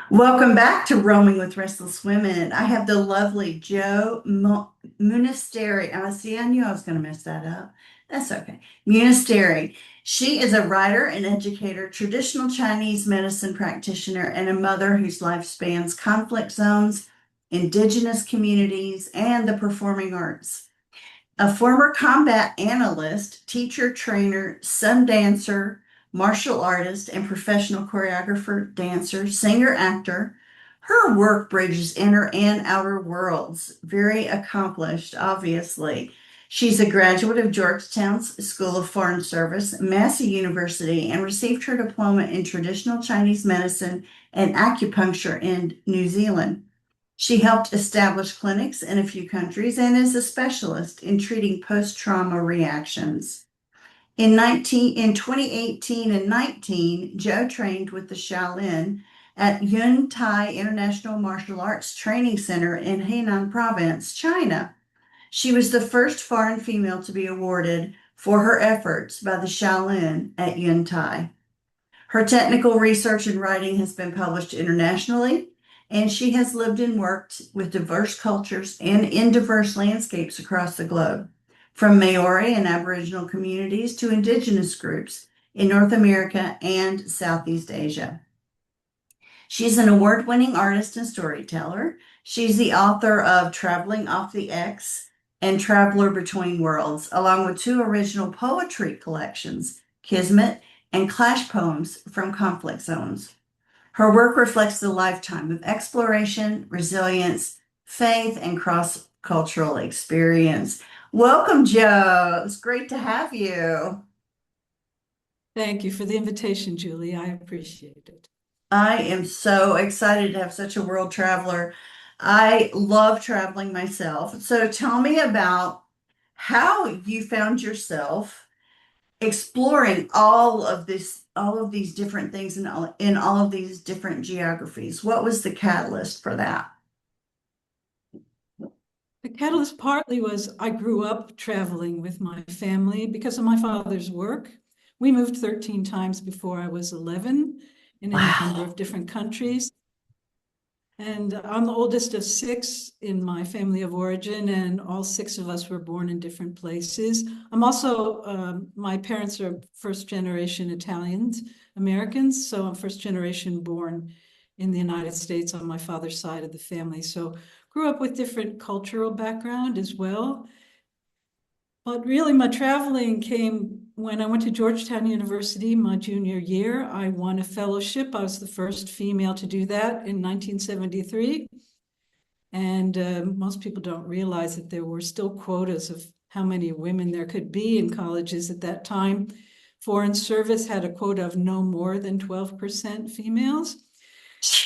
Welcome back to Roaming with Restless Women. I have the lovely Munisteri. I knew I was going to mess that up. That's okay. Munisteri. She is a writer and educator, traditional Chinese medicine practitioner, and a mother whose life spans conflict zones, indigenous communities, and the performing arts. A former combat analyst, teacher, trainer, sun dancer, martial artist, and professional choreographer, dancer, singer, actor. Her work bridges inner and outer worlds. Very accomplished, obviously. She's a graduate of Georgetown's School of Foreign Service, Massey University, and received her diploma in traditional Chinese medicine and acupuncture in New Zealand. She helped establish clinics in a few countries and is a specialist in treating post-trauma reactions. In 2018 and 19, Joe trained with the Shaolin at Yun Tai International Martial Arts Training Center in Henan Province, China. She was the first foreign female to be awarded for her efforts by the Shaolin at Yun Tai. Her technical research and writing has been published internationally, and she has lived and worked with diverse cultures and in diverse landscapes across the globe, from Maori and Aboriginal communities to indigenous groups in North America and Southeast Asia. She's an award-winning artist and storyteller. She's the author of Traveling Off the X and Traveler Between Worlds, along with two original poetry collections, Kismet and Clash Poems from Conflict Zones. Her work reflects the lifetime of exploration, resilience, faith, and cross-cultural experience. Welcome, Joe. It's great to have you. Thank you for the invitation, Julie. I appreciate it. I am so excited to have such a world traveler. I love traveling myself. So tell me about how you found yourself exploring all of these different things in all of these different geographies. What was the catalyst for that? The catalyst partly was I grew up traveling with my family because of my father's work. We moved 13 times before I was 11 in a number Wow. of different countries. And I'm the oldest of six in my family of origin, and all six of us were born in different places. I'm also, my parents are first generation Italians, Americans, so I'm first generation born in the United States on my father's side of the family. So grew up with different cultural background as well. But really, my traveling came when I went to Georgetown University my junior year. I won a fellowship. I was the first female to do that in 1973. And most people don't realize that there were still quotas of how many women there could be in colleges at that time. Foreign Service had a quota of no more than 12% females.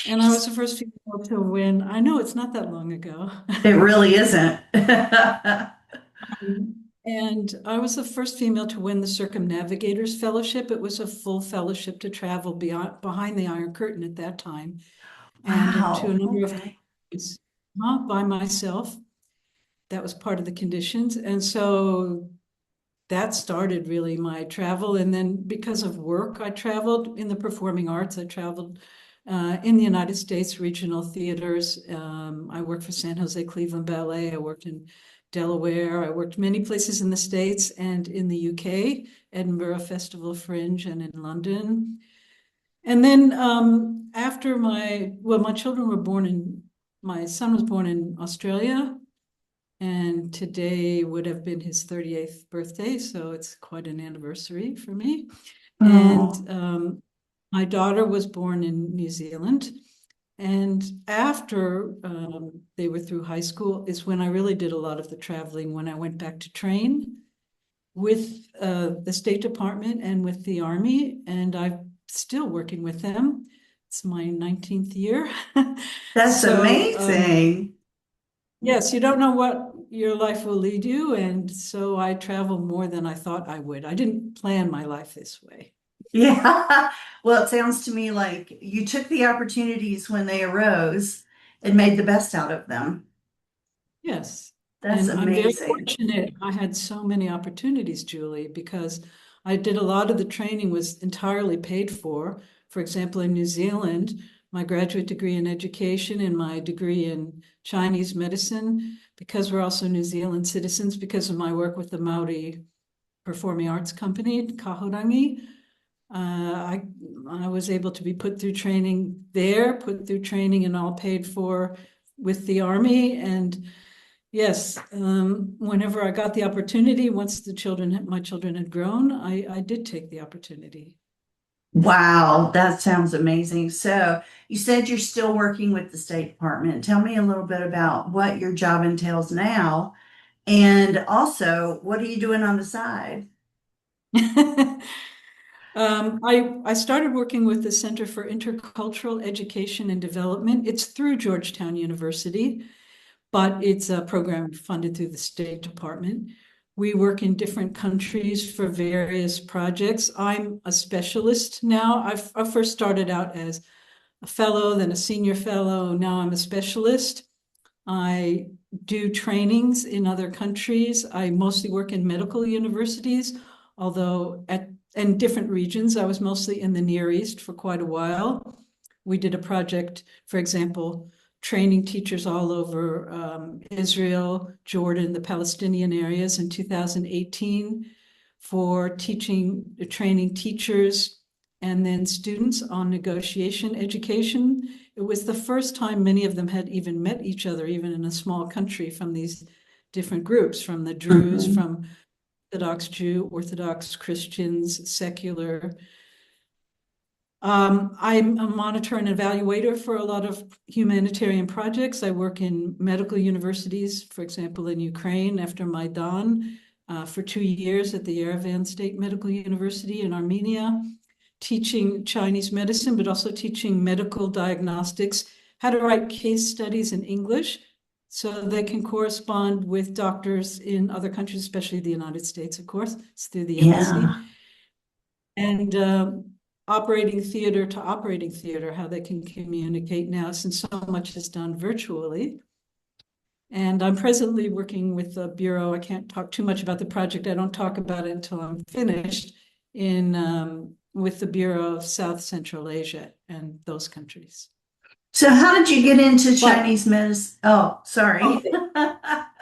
And I was the first female to win. I know it's not that long ago. It really isn't. And I was the first female to win the Circumnavigators Fellowship. It was a full fellowship to travel behind the Iron Curtain at that time, and to a Wow. number of Okay. countries by myself. That was part of the conditions. And so that started really my travel. And then because of work, I traveled in the performing arts. I traveled in the United States, regional theaters. I worked for San Jose Cleveland Ballet. I worked in Delaware. I worked many places in the States and in the UK, Edinburgh Festival Fringe, and in London. And then after my children were born my son was born in Australia, and today would have been his 38th birthday, so it's quite an anniversary for me. Oh. And my daughter was born in New Zealand. And after they were through high school is when I really did a lot of the traveling, when I went back to train with the State Department and with the Army. And I'm still working with them. It's my 19th year. That's So amazing. yes, you don't know what your life will lead you. And so I travel more than I thought I would. I didn't plan my life this way. Yeah. Well, it sounds to me like you took the opportunities when they arose and made the best out of them. Yes. That's And I'm very amazing. fortunate. I had so many opportunities, Julie, because I did a lot of the training was entirely paid for. For example, in New Zealand, my graduate degree in education and my degree in Chinese medicine, because we're also New Zealand citizens, because of my work with the Maori Performing Arts Company, Kahorangi. I was able to be put through training there, put through training and all paid for with the Army. And yes, whenever I got the opportunity, once my children had grown, I did take the opportunity. Wow, that sounds amazing. So you said you're still working with the State Department. Tell me a little bit about what your job entails now, and also what are you doing on the side? I started working with the Center for Intercultural Education and Development. It's through Georgetown University, but it's a program funded through the State Department. We work in different countries for various projects. I'm a specialist now. I first started out as a fellow, then a senior fellow. Now I'm a specialist. I do trainings in other countries. I mostly work in medical universities, although in different regions. I was mostly in the Near East for quite a while. We did a project, for example, training teachers all over Israel, Jordan, the Palestinian areas in 2018 for training teachers and then students on negotiation education. It was the first time many of them had even met each other, even in a small country, from these different groups, from the Druze, Mhm. from Orthodox Jew, Orthodox Christians, secular. I'm a monitor and evaluator for a lot of humanitarian projects. I work in medical universities, for example, in Ukraine after Maidan, for 2 years at the Yerevan State Medical University in Armenia, teaching Chinese medicine, but also teaching medical diagnostics, how to write case studies in English so they can correspond with doctors in other countries, especially the United States, of course. It's through the Yeah, embassy. And operating theater to operating theater, how they can communicate now, since so much is done virtually. And I'm presently working with the Bureau. I can't talk too much about the project. I don't talk about it until I'm finished with the Bureau of South Central Asia and those countries. so how did you get into But Chinese medicine? Oh, sorry. okay.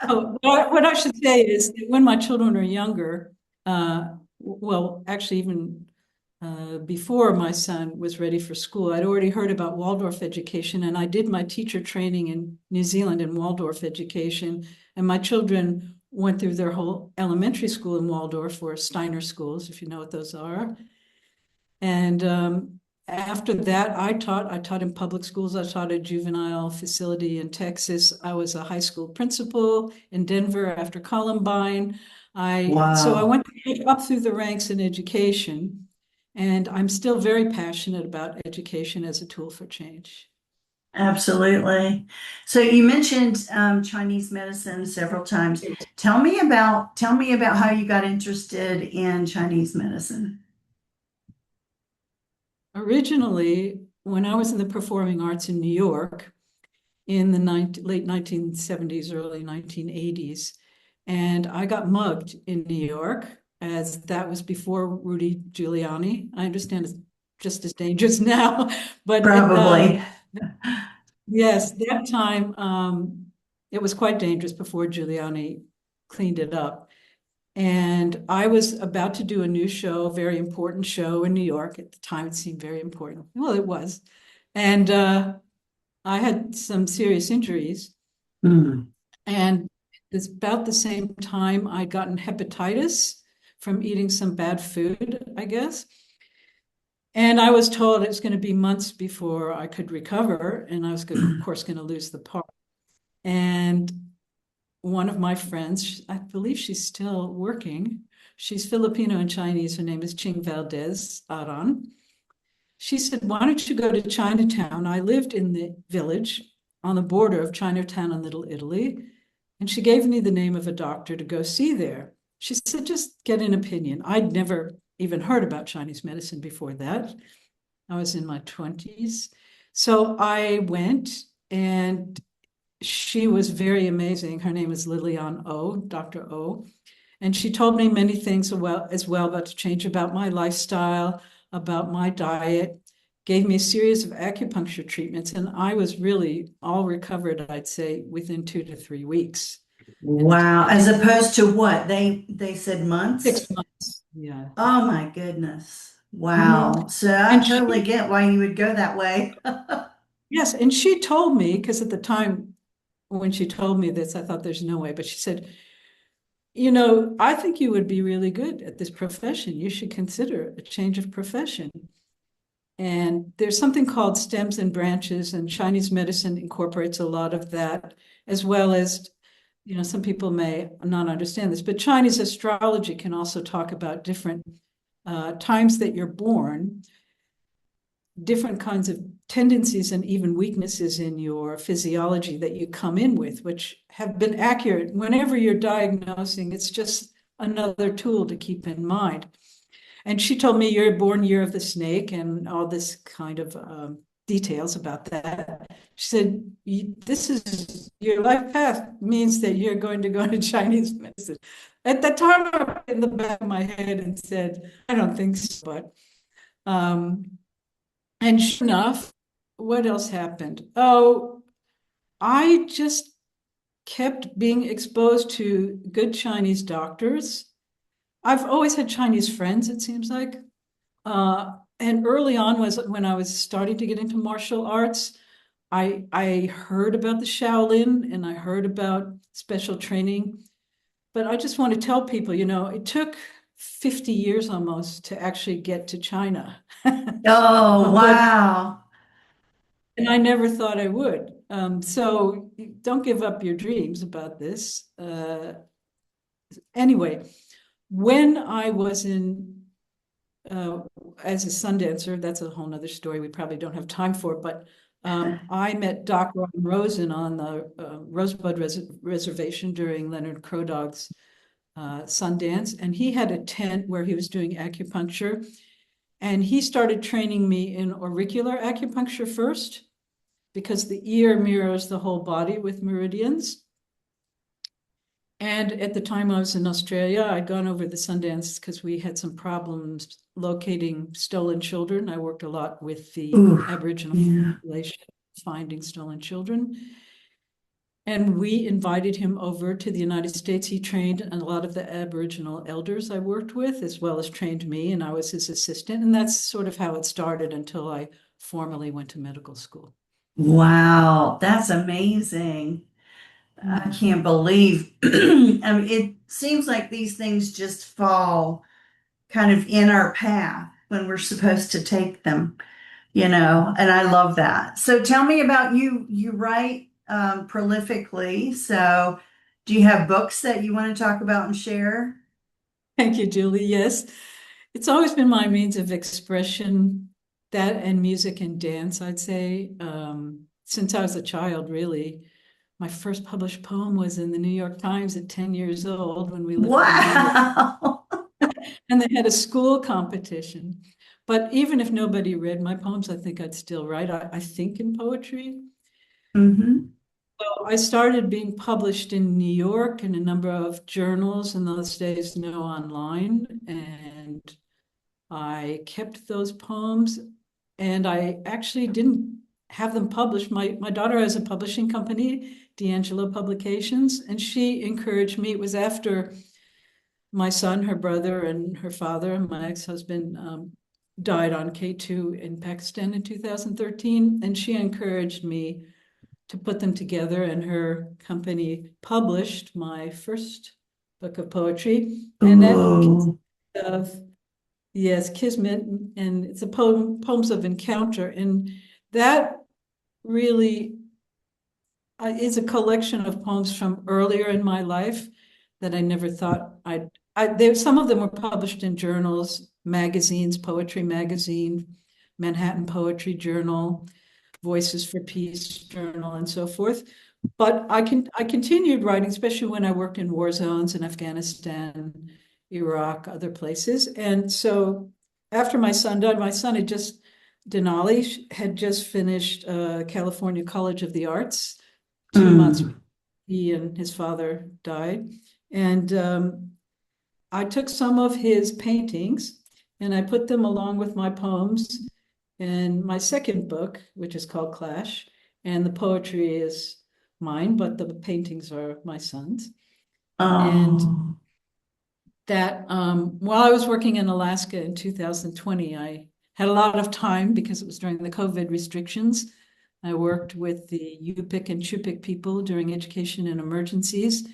Oh, what I should say is that when my children are younger, well, actually even before my son was ready for school, I'd already heard about Waldorf education, and I did my teacher training in New Zealand in Waldorf education. And my children went through their whole elementary school in Waldorf, or Steiner schools, if you know what those are. And after that, I taught in public schools. I taught a juvenile facility in Texas. I was a high school principal in Denver after Columbine. So I Wow, went up through the ranks in education, and I'm still very passionate about education as a tool for change. absolutely. So you mentioned Chinese medicine several times. Tell me about how you got interested in Chinese medicine. Originally, when I was in the performing arts in New York in the late 1970s, early 1980s, and I got mugged in New York, as that was before Rudy Giuliani. I understand it's just as dangerous now, but Probably. yes, that time it was quite dangerous before Giuliani cleaned it up. And I was about to do a new show, a very important show in New York. At the time, it seemed very important. Well, it was. And I had some serious injuries. Mm. And it's about the same time I'd gotten hepatitis from eating some bad food, I guess. And I was told it was going to be months before I could recover. And I was, of course, going to lose the part. And one of my friends, I believe she's still working. She's Filipino and Chinese. Her name is Ching Valdez Aran. She said, "Why don't you go to Chinatown?" I lived in the village on the border of Chinatown and Little Italy. And she gave me the name of a doctor to go see there. She said, "Just get an opinion." I'd never even heard about Chinese medicine before that. I was in my 20s. So I went, and she was very amazing. Her name is Lilian O, Dr. O. And she told me many things as well about to change about my lifestyle, about my diet, gave me a series of acupuncture treatments, and I was really all recovered, I'd say, within 2 to 3 weeks. Wow. As opposed to what? They said months? 6 months. Yeah. Oh my goodness. Mhm. Wow. So I And totally she, get why you would go that way. yes, and she told me, because at the time when she told me this, I thought there's no way, but she said, I think you would be really good at this profession. You should consider a change of profession. And there's something called stems and branches, and Chinese medicine incorporates a lot of that, as well as, some people may not understand this, but Chinese astrology can also talk about different times that you're born, different kinds of tendencies and even weaknesses in your physiology that you come in with, which have been accurate. Whenever you're diagnosing, it's just another tool to keep in mind. And she told me you're born year of the snake and all this kind of details about that. She said, this is your life path means that you're going to go into Chinese medicine. At that time, I put it in the back of my head and said, I don't think so. But and sure enough, what else happened? Oh, I just kept being exposed to good Chinese doctors. I've always had Chinese friends, it seems like. And early on was when I was starting to get into martial arts. I heard about the Shaolin and I heard about special training. But I just want to tell people, it took 50 years almost to actually get to China. Oh, But wow. and I never thought I would. So don't give up your dreams about this. Anyway, when I was in uh, as a sun dancer, that's a whole nother story we probably don't have time for, but I met Doc Ron Rosen on the Rosebud Reservation during Leonard Crodog's Sundance, and he had a tent where he was doing acupuncture, and he started training me in auricular acupuncture first, because the ear mirrors the whole body with meridians. And at the time I was in Australia, I'd gone over the Sundance because we had some problems locating stolen children. I worked a lot with the Ooh, Aboriginal yeah. population finding stolen children. And we invited him over to the United States. He trained a lot of the Aboriginal elders I worked with, as well as trained me, and I was his assistant. And that's sort of how it started until I formally went to medical school. Wow, that's amazing. I can't believe. I mean, it seems like these things just fall kind of in our path when we're supposed to take them, and I love that. So tell me about you. You write prolifically. So do you have books that you want to talk about and share? Thank you, Julie. Yes, it's always been my means of expression, that and music and dance, I'd say, since I was a child, really. My first published poem was in the New York Times at 10 years old when we lived in New York, Wow. and they had a school competition. But even if nobody read my poems, I think I'd still write. I think in poetry. Hmm. So I started being published in New York in a number of journals, in those days, no online. And I kept those poems, and I actually didn't have them published. My daughter has a publishing company, D'Angelo Publications, and she encouraged me. It was after my son, her brother, and her father, my ex-husband, died on K2 in Pakistan in 2013, and she encouraged me to put them together, and her company published my first book of poetry, and that Ooh. of yes, Kismet, and it's a poems of encounter, and that really is a collection of poems from earlier in my life that I never thought I'd. Some of them were published in journals, magazines, Poetry Magazine, Manhattan Poetry Journal, Voices for Peace Journal, and so forth. But I continued writing, especially when I worked in war zones in Afghanistan, Iraq, other places. And so after my son died, my son had just, Denali had just finished California College of the Arts. 2 months Mm. he and his father died. And I took some of his paintings and I put them along with my poems And my second book, which is called Clash, and the poetry is mine, but the paintings are my son's. And Oh, that while I was working in Alaska in 2020, I had a lot of time because it was during the COVID restrictions. I worked with the Yupik and Chupik people during education and emergencies.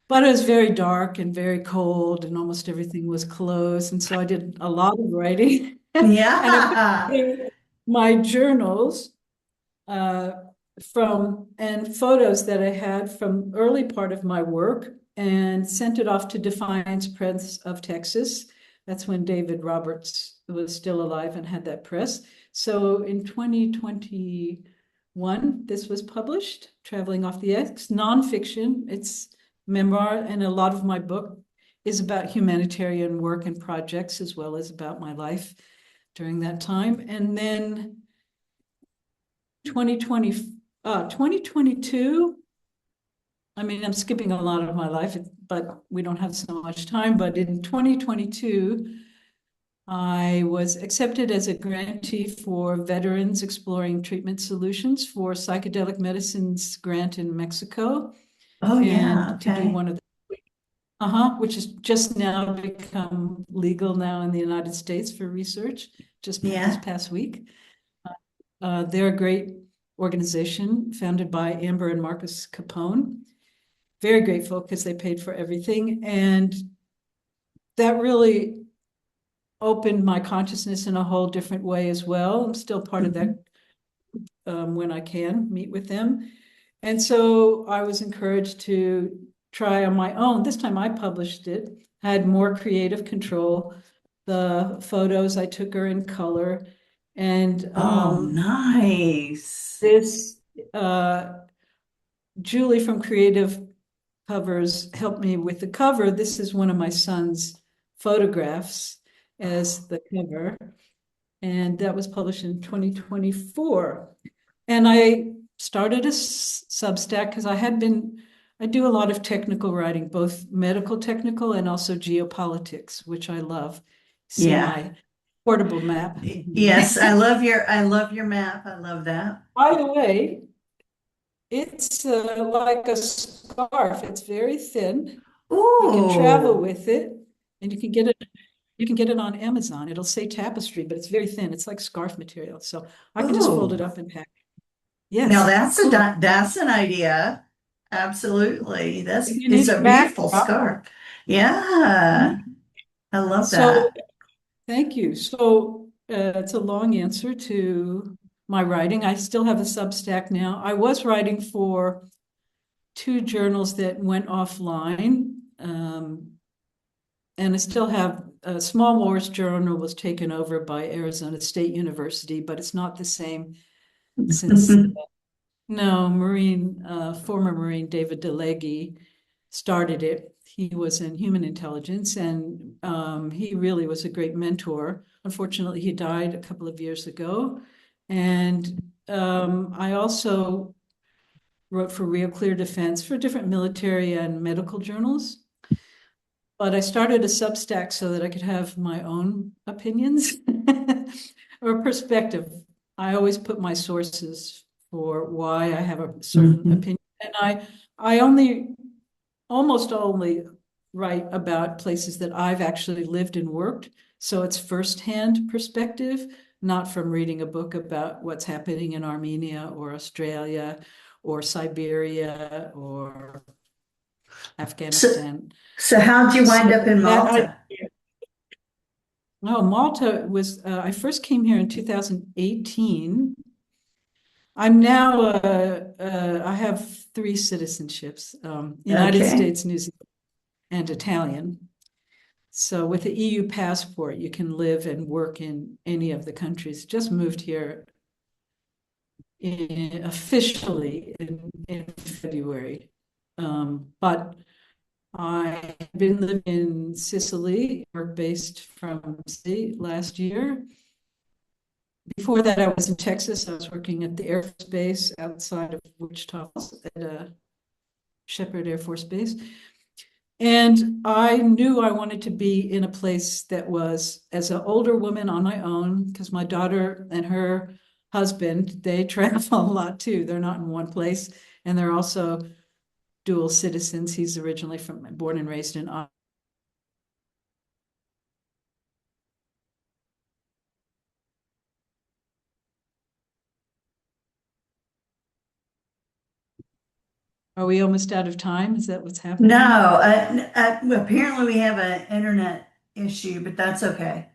But it was very dark and very cold, and almost everything was closed. And so I did a lot of writing. And I put yeah. together my journals uh, from and photos that I had from early part of my work and sent it off to Defiance Press of Texas. That's when David Roberts was still alive and had that press. So in 2021, this was published, Traveling Off the X, nonfiction. It's memoir, and a lot of my book is about humanitarian work and projects as well as about my life during that time. And then 2022, I mean, I'm skipping a lot of my life, but we don't have so much time. But in 2022, I was accepted as a grantee for Veterans Exploring Treatment Solutions for Psychedelic Medicines grant in Mexico, Oh, yeah. and to do Okay. one of the which has just now become legal now in the United States for research, just this Yeah. past week. They're a great organization founded by Amber and Marcus Capone. Very grateful because they paid for everything. And that really opened my consciousness in a whole different way as well. I'm still part of that when I can meet with them. And so I was encouraged to try on my own. This time I published it, had more creative control. The photos I took are in color. And Oh, nice. this Julie from Creative Covers helped me with the cover. This is one of my son's photographs as the cover, and that was published in 2024. And I started a Substack because I do a lot of technical writing, both medical technical and also geopolitics, which I love. See Yeah. my portable map. Yes, I love your map. I love that. By the way, it's like a scarf. It's very thin. You can travel Ooh. with it, and you can get it on Amazon. It'll say tapestry, but it's very thin. It's like scarf material. So I can just fold it Ooh. up and pack. Now Yes, cool. that's an idea. Absolutely. If you It's need a a beautiful backdrop. scarf. Yeah. Mhm. I love So that. thank you. So it's a long answer to my writing. I still have a Substack now. I was writing for two journals that went offline. And I still have a Small Wars Journal was taken over by Arizona State University, but it's not the same since no former Marine David DeLegge started it. He was in human intelligence, and he really was a great mentor. Unfortunately, he died a couple of years ago. And I also wrote for Real Clear Defense for different military and medical journals. But I started a Substack so that I could have my own opinions or perspective. I always put my sources for why I have a certain Mhm. opinion. And I almost only write about places that I've actually lived and worked. So it's firsthand perspective, not from reading a book about what's happening in Armenia or Australia or Siberia or So, Afghanistan. so how'd you wind up So in that I Malta? no, Malta was I first came here in 2018. I'm now I have three citizenships, United Okay. States, New Zealand, and Italian. So with the EU passport, you can live and work in any of the countries. Just moved here officially in February. But I've been living in Sicily, work based from Sicily last year. Before that, I was in Texas. I was working at the Air Force Base outside of Wichita at Shepherd Air Force Base. And I knew I wanted to be in a place that was, as an older woman on my own, because my daughter and her husband, they travel a lot too. They're not in one place. And they're also dual citizens. He's originally born and raised in Are we almost out of time? Is that what's happening? No, apparently we have an internet issue, but that's okay.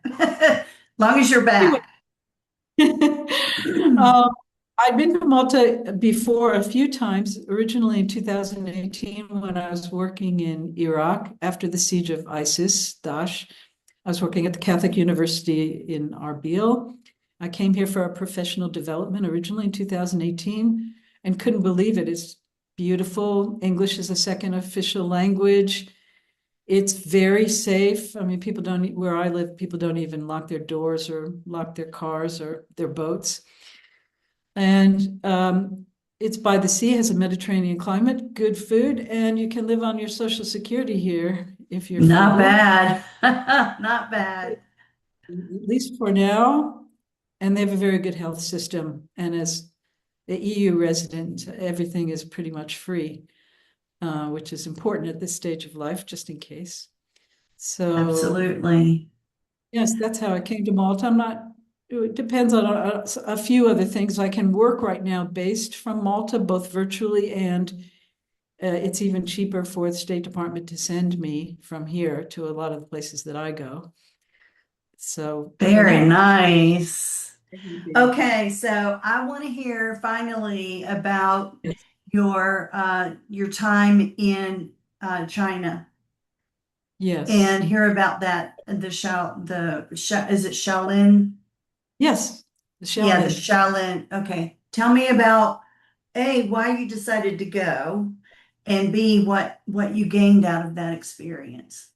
Long as you're Anyway, back. um, I'd been to Malta before a few times, originally in 2018 when I was working in Iraq after the siege of ISIS, Daesh. I was working at the Catholic University in Arbil. I came here for a professional development originally in 2018 and couldn't believe it. It's beautiful. English is a second official language. It's very safe. I mean, people don't, where I live, people don't even lock their doors or lock their cars or their boats. And it's by the sea, has a Mediterranean climate, good food, and you can live on your Social Security here if you're Not frugal, bad. Not bad. at least for now. And they have a very good health system. And as the EU resident, everything is pretty much free, which is important at this stage of life, just in case. So, Absolutely. yes, that's how I came to Malta. I'm not, it depends on a few other things. I can work right now based from Malta, both virtually and it's even cheaper for the State Department to send me from here to a lot of the places that I go. So for Very now, nice. Okay, so I want to hear finally about yes. your time in China Yes. and hear about that is it Shaolin? Yes. The Yeah, the Shaolin. Shaolin. Okay. Tell me about A, why you decided to go, and B, what you gained out of that experience.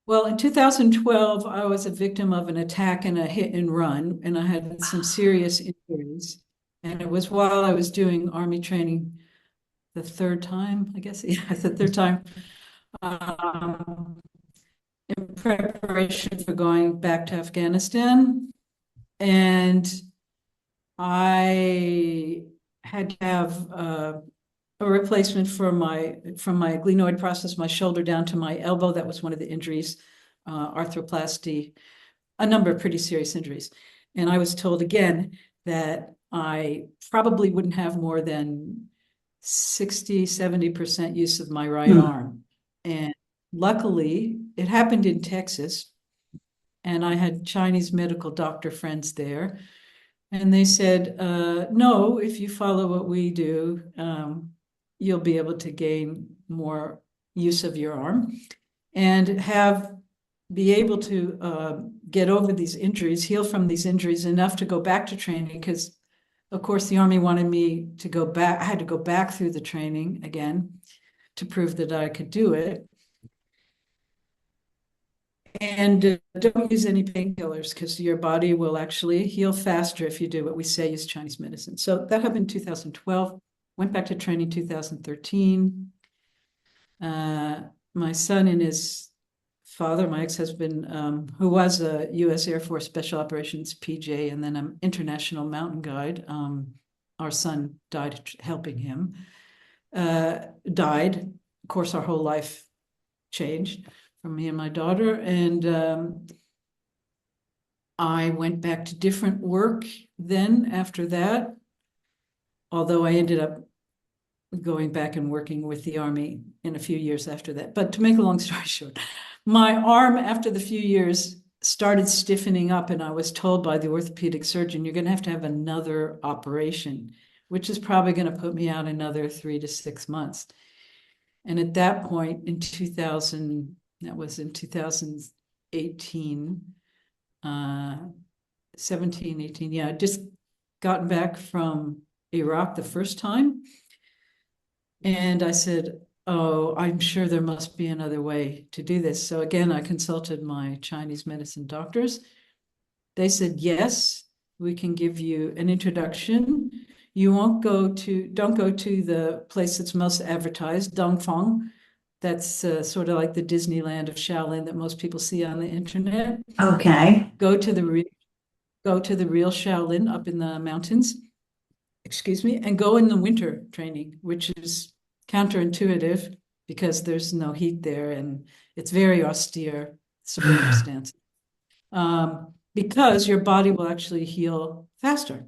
Well, in 2012, I was a victim of an attack and a hit and run, and I had some serious injuries. And it was while I was doing Army training the third time, I guess. Yeah, the third time, um, in preparation for going back to Afghanistan. And I had to have a replacement for from my glenoid process, my shoulder down to my elbow. That was one of the injuries, arthroplasty, a number of pretty serious injuries. And I was told again that I probably wouldn't have more than 60, 70% use of my right Hmm. arm. And luckily, it happened in Texas, and I had Chinese medical doctor friends there. And they said, no, if you follow what we do, you'll be able to gain more use of your arm and be able to get over these injuries, heal from these injuries enough to go back to training. Because, of course, the Army wanted me to go back. I had to go back through the training again to prove that I could do it. And don't use any painkillers because your body will actually heal faster if you do what we say use Chinese medicine. So that happened in 2012. Went back to training 2013. My son and his father, my ex-husband, who was a U.S. Air Force Special Operations PJ and then an international mountain guide, our son died helping him, died. Of course, our whole life changed from me and my daughter. And I went back to different work then after that, although I ended up going back and working with the Army in a few years after that. But to make a long story short, my arm after the few years started stiffening up, and I was told by the orthopedic surgeon, you're going to have another operation, which is probably going to put me out another 3 to 6 months. And at that point in 2000, that was in 2018, 17, 18, yeah, just gotten back from Iraq the first time. And I said, oh, I'm sure there must be another way to do this. So again, I consulted my Chinese medicine doctors. They said, yes, we can give you an introduction. You don't go to the place that's most advertised, Dongfang. That's sort of like the Disneyland of Shaolin that most people see on the internet. Okay. Go to the real, go to the real Shaolin up in the mountains, excuse me, and go in the winter training, which is counterintuitive because there's no heat there and it's very austere circumstance. Because your body will actually heal faster.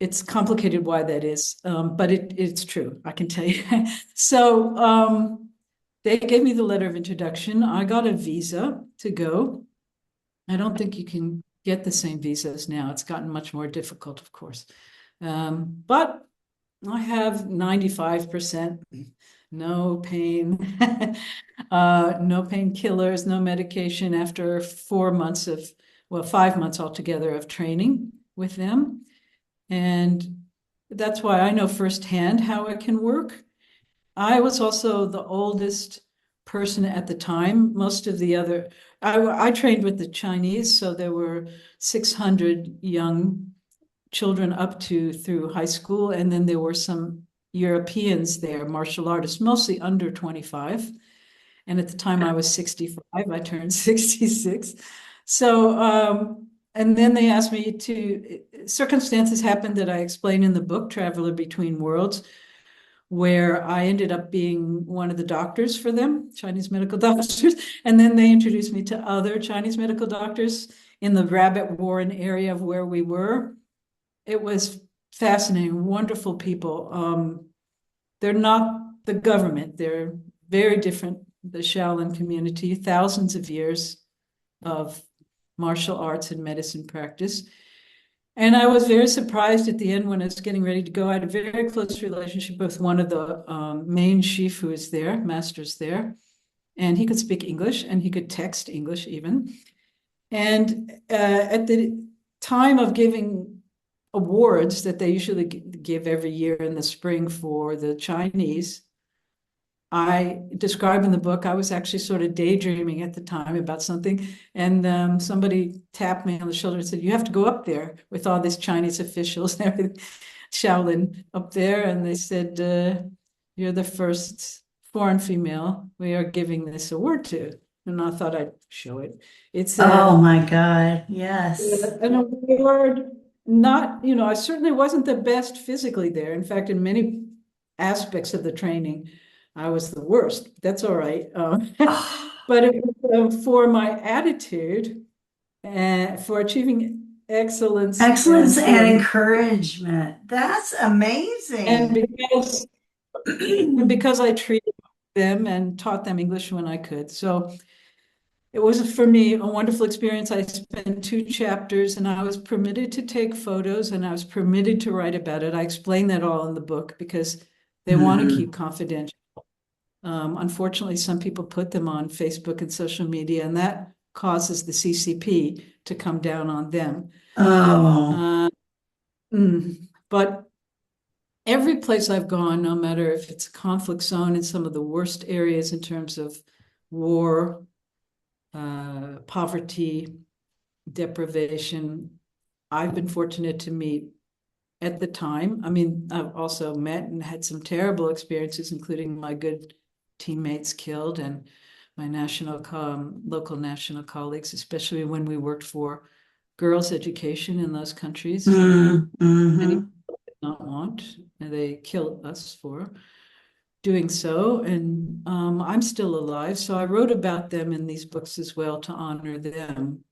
It's complicated why that is, but it's true, I can tell you. So they gave me the letter of introduction. I got a visa to go. I don't think you can get the same visas now. It's gotten much more difficult, of course. But I have 95% no pain, no painkillers, no medication after 4 months of, well, 5 months altogether of training with them. And that's why I know firsthand how it can work. I was also the oldest person at the time. Most of the other, I trained with the Chinese, so there were 600 young children up to through high school. And then there were some Europeans there, martial artists, mostly under 25. And at the time I was 65, I turned 66. So, and then they asked me to, circumstances happened that I explain in the book, Traveler Between Worlds, where I ended up being one of the doctors for them, Chinese medical doctors. And then they introduced me to other Chinese medical doctors in the rabbit warren area of where we were. It was fascinating, wonderful people. They're not the government, they're very different. The Shaolin community, thousands of years of martial arts and medicine practice. And I was very surprised at the end when I was getting ready to go. I had a very close relationship with one of the main chief who is there, masters there. And he could speak English and he could text English even. And at the time of giving awards that they usually give every year in the spring for the Chinese, I describe in the book, I was actually sort of daydreaming at the time about something. And somebody tapped me on the shoulder and said, you have to go up there with all these Chinese officials and everything, Shaolin up there. And they said, you're the first foreign female we are giving this award to. And I thought I'd show it. It's Oh my God. Yes. an award, not, I certainly wasn't the best physically there. In fact, in many aspects of the training, I was the worst. That's all right. But it was for my attitude and for achieving excellence. Excellence and encouragement. That's amazing. And because I treated them and taught them English when I could. So it was, for me, a wonderful experience. I spent 2 chapters and I was permitted to take photos and I was permitted to write about it. I explain that all in the book because they want to keep confidential. Unfortunately, some people put them on Facebook and social media, and that causes the CCP to come down on them. Oh. But every place I've gone, no matter if it's a conflict zone in some of the worst areas in terms of war, poverty, deprivation, I've been fortunate to meet at the time. I mean, I've also met and had some terrible experiences, including my good teammates killed and my local national colleagues, especially when we worked for girls' education in those countries. Many people did not want, and they killed us for doing so. And I'm still alive, so I wrote about them in these books as well to honor them,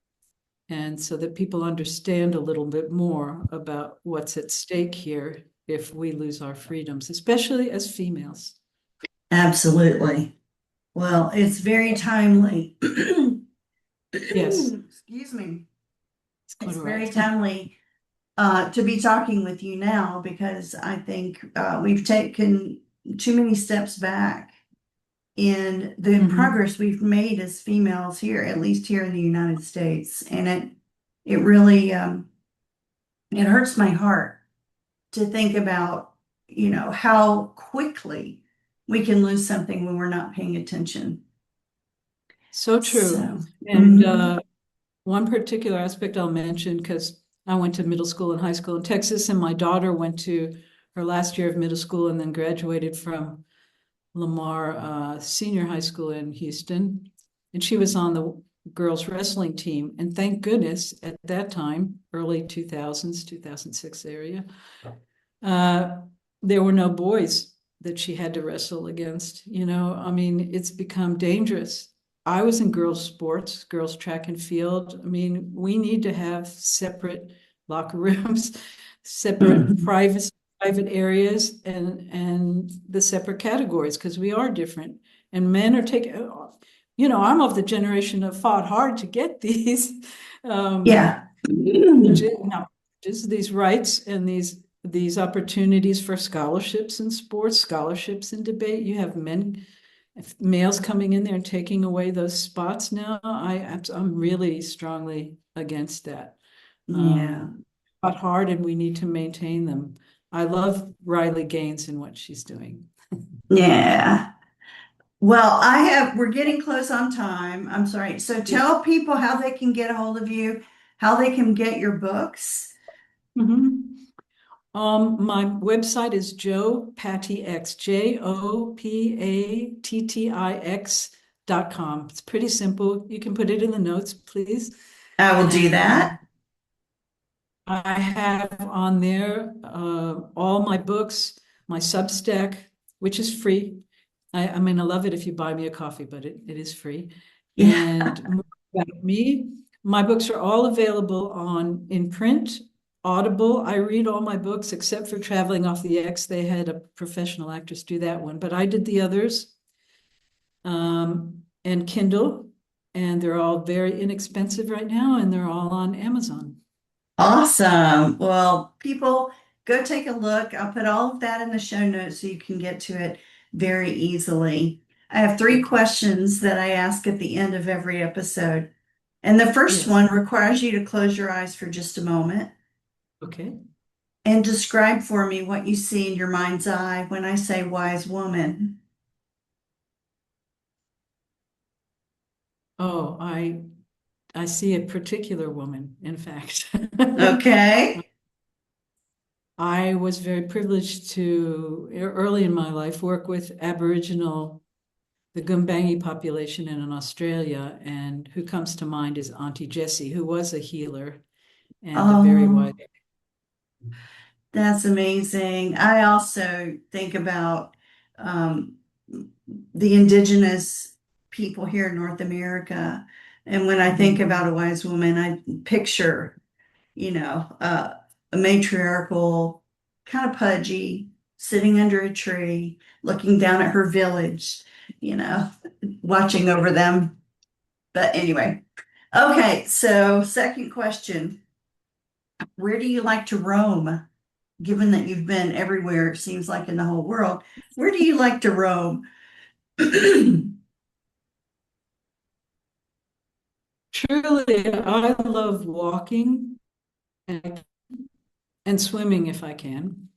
and so that people understand a little bit more about what's at stake here if we lose our freedoms, especially as females. Absolutely. Well, it's very timely. Yes. Excuse me. It's very timely to be talking with you now because I think we've taken too many steps back in the progress we've made as females here, at least here in the United States. And it really it hurts my heart to think about, how quickly we can lose something when we're not paying attention. So true. So, and one particular aspect I'll mention, because I went to middle school and high school in Texas, and my daughter went to her last year of middle school and then graduated from Lamar Senior High School in Houston, and she was on the girls wrestling team. And thank goodness at that time, early 2000s, 2006 area, uh, there were no boys that she had to wrestle against. I mean, it's become dangerous. I was in girls' sports, girls' track and field. I mean, we need to have separate locker rooms, separate private areas, and the separate categories, because we are different. And men are taking, I'm of the generation that fought hard to get these, Yeah. no, just these rights and these opportunities for scholarships in sports, scholarships in debate. You have males coming in there and taking away those spots now. I'm really strongly against that. Yeah. Fought hard, and we need to maintain them. I love Riley Gaines and what she's doing. Yeah. Well, we're getting close on time. I'm sorry. So tell people how they can get a hold of you, how they can get your books. Mhm. My website is Joe Patty X, JoPattix.com. It's pretty simple. You can put it in the notes, please. I will do And that. I have on there all my books, my Substack, which is free. I mean, I love it if you buy me a coffee, but it is free. Yeah. And more about me, my books are all available in print, Audible. I read all my books except for Traveling Off the X. They had a professional actress do that one, but I did the others. And Kindle, and they're all very inexpensive right now, and they're all on Amazon. Awesome. Well, people, go take a look. I'll put all of that in the show notes so you can get to it very easily. I have three Okay. questions that I ask at the end of every episode. And the first Yes. one requires you to close your eyes for just a moment Okay. and describe for me what you see in your mind's eye when I say wise woman. Oh, I see a particular woman, in fact. Okay. I was very privileged to, early in my life, work with the Gumbayngie population in Australia. And who comes to mind is Auntie Jessie, who was a healer and a very wise. Oh, that's amazing. I also think about um, the indigenous people here in North America. And when I think about a wise woman, I picture, a matriarchal, kind of pudgy, sitting under a tree, looking down at her village, you know, watching over them. But anyway, okay, so second question. Where do you like to roam? Given that you've been everywhere, it seems like in the whole world, where do you like to roam? Truly, I love walking and, and swimming if I can.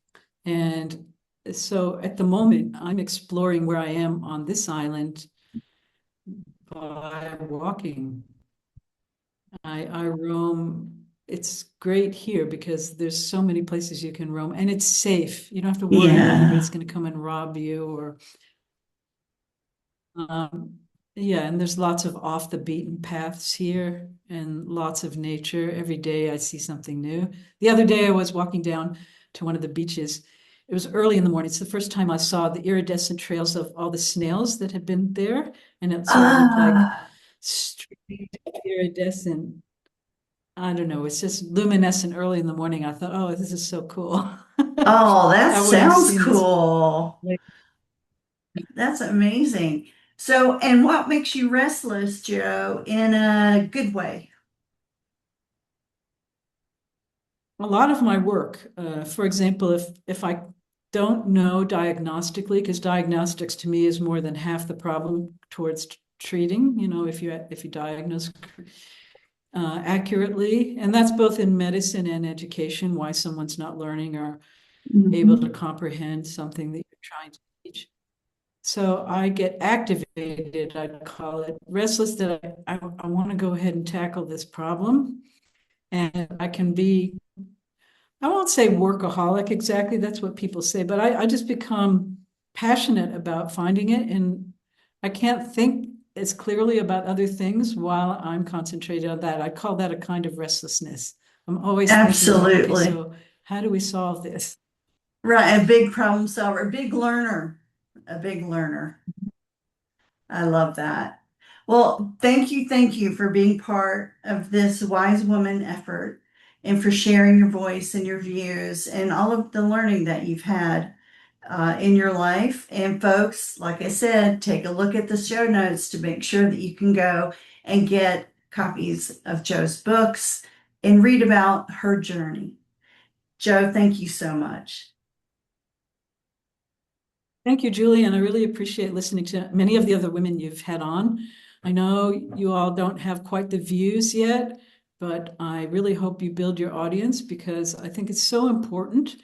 And so at the moment, I'm exploring where I am on this island by walking. I roam. It's great here because there's so many places you can roam, and it's safe. You don't have to worry that Yeah. anybody's going to come and rob you or um, yeah, and there's lots of off the beaten paths here and lots of nature. Every day I see something new. The other day I was walking down to one of the beaches. It was early in the morning. It's the first time I saw the iridescent trails of all the snails that had been there, and it sort of looked like Ah, straight iridescent. I don't know. It's just luminescent early in the morning. I thought, oh, this is so cool. oh, that I wouldn't have sounds seen this. cool. That's amazing. So, and what makes you restless, Joe, in a good way? A lot of my work, for example, if I don't know diagnostically, because diagnostics to me is more than half the problem towards treating. If you diagnose accurately, and that's both in medicine and education, why someone's not learning or able to Mhm. comprehend something that you're trying to teach. So I get activated, I call it restless, that I want to go ahead and tackle this problem. And I can be, I won't say workaholic exactly, that's what people say, but I just become passionate about finding it, and I can't think as clearly about other things while I'm concentrated on that. I call that a kind of restlessness. I'm always thinking about, okay, Absolutely. so how do we solve this? Right. A big problem solver, a big learner, a big learner. I love that. Well, thank you for being part of this Wise Woman effort and for sharing your voice and your views and all of the learning that you've had in your life. And folks, like I said, take a look at the show notes to make sure that you can go and get copies of Joe's books and read about her journey. Joe, thank you so much. Thank you, Julie, and I really appreciate listening to many of the other women you've had on. I know you all don't have quite the views yet, but I really hope you build your audience, because I think it's so important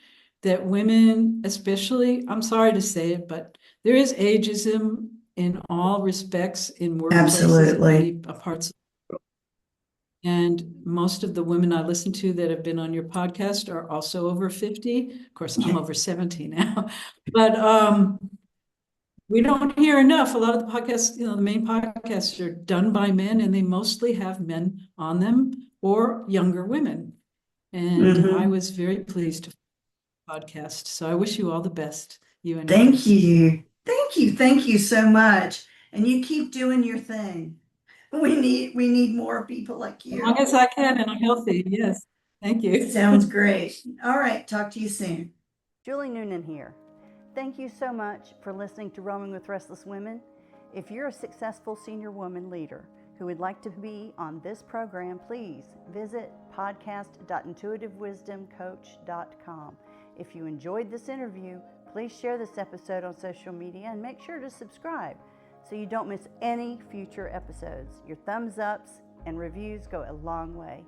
that women, especially, I'm sorry to say it, but there is ageism in all respects in workplaces in many Absolutely. parts. And most of the women I listen to that have been on your podcast are also over 50. Of course, I'm over 70 now, but we don't hear enough. A lot of the podcasts, the main podcasts are done by men, and they mostly have men on them or younger women. And I Mhm. was very pleased to podcast. So I wish you all the best, you and your Thank guest. you. Thank you. Thank you so much. And you keep doing your thing. We need more people like As long you. as I can and I'm healthy, yes. Thank you. Sounds great. All right, talk to you soon. Julie Noonan here. Thank you so much for listening to Roaming with Restless Women. If you're a successful senior woman leader who would like to be on this program, please visit podcast.intuitivewisdomcoach.com. If you enjoyed this interview, please share this episode on social media and make sure to subscribe so you don't miss any future episodes. Your thumbs ups and reviews go a long way.